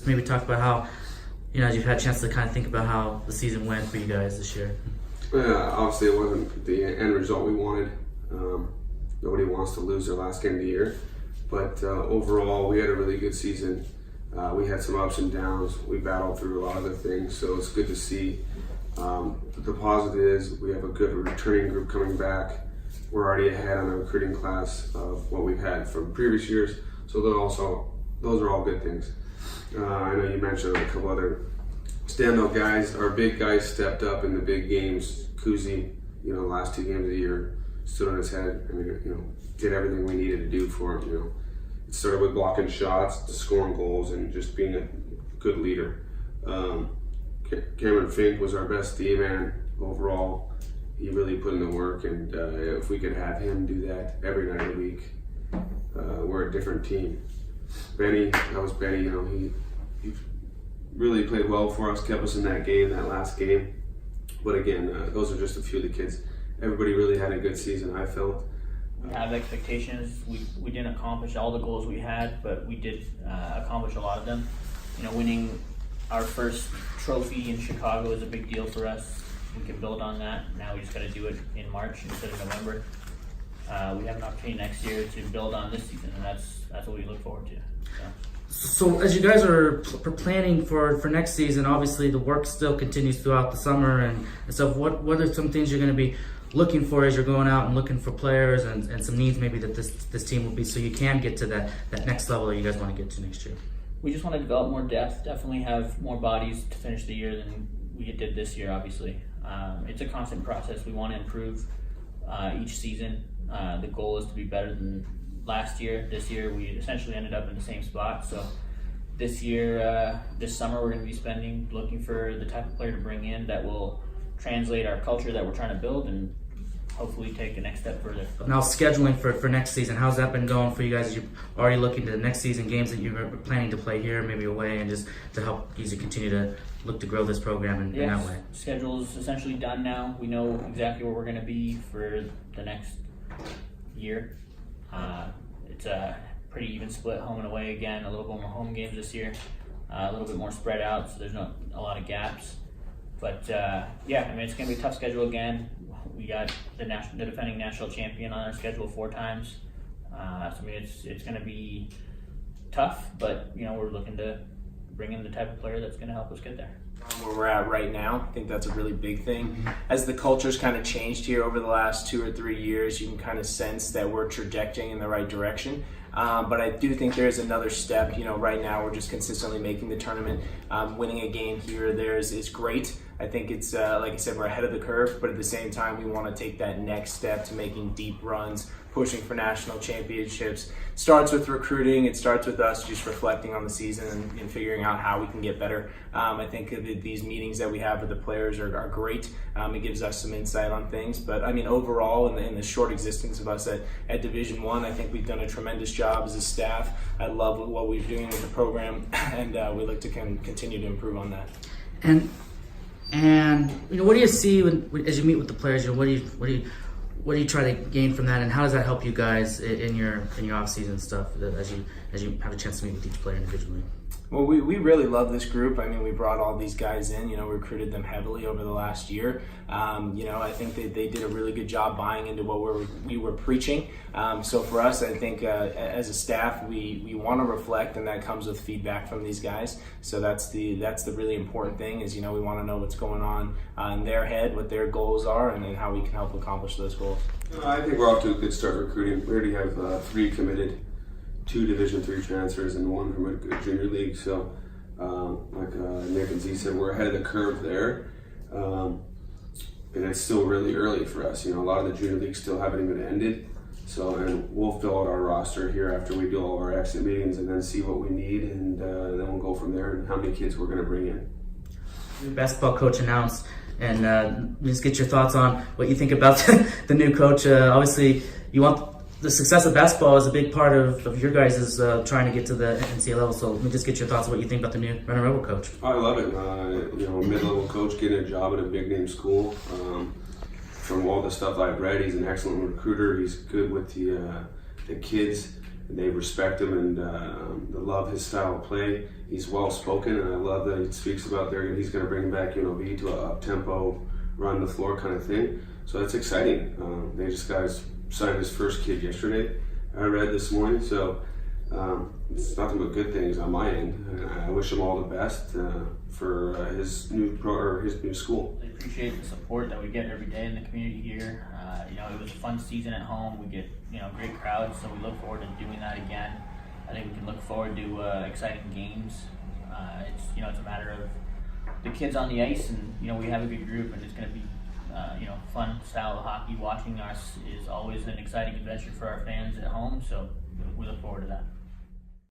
Maybe talk about how, as you've had a chance to kind of think about how the season went for you guys this year. Obviously, it wasn't the end result we wanted. Nobody wants to lose their last game of the year. But overall, we had a really good season. We had some ups and downs. We battled through a lot of the things, so it's good to see. The positive is we have a good returning group coming back. We're already ahead on the recruiting class of what we've had from previous years, so those are all good things. I know you mentioned a couple other standout guys. Our big guys stepped up in the big games. Kuzi, last 2 games of the year, stood on his head and did everything we needed to do for him. It started with blocking shots, to scoring goals, and just being a good leader. Cameron Fink was our best D-man overall. He really put in the work, and if we could have him do that every night of the week, we're a different team. Benny, he really played well for us, kept us in that last game. But again, those are just a few of the kids. Everybody really had a good season, I felt. We have expectations. We didn't accomplish all the goals we had, but we did accomplish a lot of them. Winning our first trophy in Chicago is a big deal for us. We can build on that. Now we just got to do it in March instead of November. We have an opportunity next year to build on this season, and that's what we look forward to. So as you guys are planning for next season, obviously the work still continues throughout the summer and stuff. What are some things you're going to be looking for as you're going out and looking for players and some needs maybe that this team will be, so you can get to that next level that you guys want to get to next year? We just want to develop more depth, definitely have more bodies to finish the year than we did this year, obviously. It's a constant process. We want to improve each season. The goal is to be better than last year. This year we essentially ended up in the same spot. So this year, this summer, we're going to be looking for the type of player to bring in that will translate our culture that we're trying to build and hopefully take the next step further. Now, scheduling for next season, how's that been going for you guys? As you're already looking to the next season, games that you're planning to play here, maybe away, and just to help you continue to look to grow this program in that way? Schedule's essentially done now. We know exactly where we're going to be for the next year. It's a pretty even split home and away again, a little bit more home games this year, a little bit more spread out, so there's not a lot of gaps. But it's going to be a tough schedule again. We got the defending national champion on our schedule 4 times. It's going to be tough, but we're looking to bring in the type of player that's going to help us get there. Where we're at right now, I think that's a really big thing. As the culture's kind of changed here over the last 2 or 3 years, you can kind of sense that we're trajecting in the right direction. But I do think there's another step. Right now we're just consistently making the tournament. Winning a game here or there is great. I think it's, like I said, we're ahead of the curve, but at the same time, we want to take that next step to making deep runs, pushing for national championships. It starts with recruiting. It starts with us just reflecting on the season and figuring out how we can get better. I think these meetings that we have with the players are great. It gives us some insight on things. But overall, in the short existence of us at Division I, I think we've done a tremendous job as a staff. I love what we're doing with the program, and we look to continue to improve on that. And what do you see as you meet with the players? What do you try to gain from that, and how does that help you guys in your off-season stuff as you have a chance to meet with each player individually? Well, we really love this group. We brought all these guys in, recruited them heavily over the last year. I think they did a really good job buying into what we were preaching. So for us, I think as a staff, we want to reflect, and that comes with feedback from these guys. So that's the really important thing is, we want to know what's going on in their head, what their goals are, and then how we can help accomplish those goals. I think we're off to a good start recruiting. We already have 3 committed, 2 Division III transfers and 1 from a junior league. So, like Nick and Z said, we're ahead of the curve there. And it's still really early for us. A lot of the junior leagues still haven't even ended. So, and we'll fill out our roster here after we do all our exit meetings and then see what we need, and then we'll go from there and how many kids we're going to bring in. Your basketball coach announced, and just get your thoughts on what you think about the new coach. Obviously, you want the success of basketball is a big part of your guys' trying to get to the NCAA level. So let me just get your thoughts on what you think about the new Runnin Rebel coach. I love it. Mid-level coach getting a job at a big-name school. From all the stuff I've read, he's an excellent recruiter. He's good with the kids. they respect him and they love his style of play. He's well spoken, and I love that he speaks about he's going to bring back UNLV to a up tempo, run the floor kind of thing. So that's exciting. They just signed his first kid yesterday, I read this morning. So it's nothing but good things on my end. And I wish him all the best for his new school. I appreciate the support that we get every day in the community here. It was a fun season at home. We get great crowds, so we look forward to doing that again. I think we can look forward to exciting games. It's a matter of the kids on the ice, and we have a good group, and it's going to be fun style of hockey. Watching us is always an exciting adventure for our fans at home, so we look forward to that.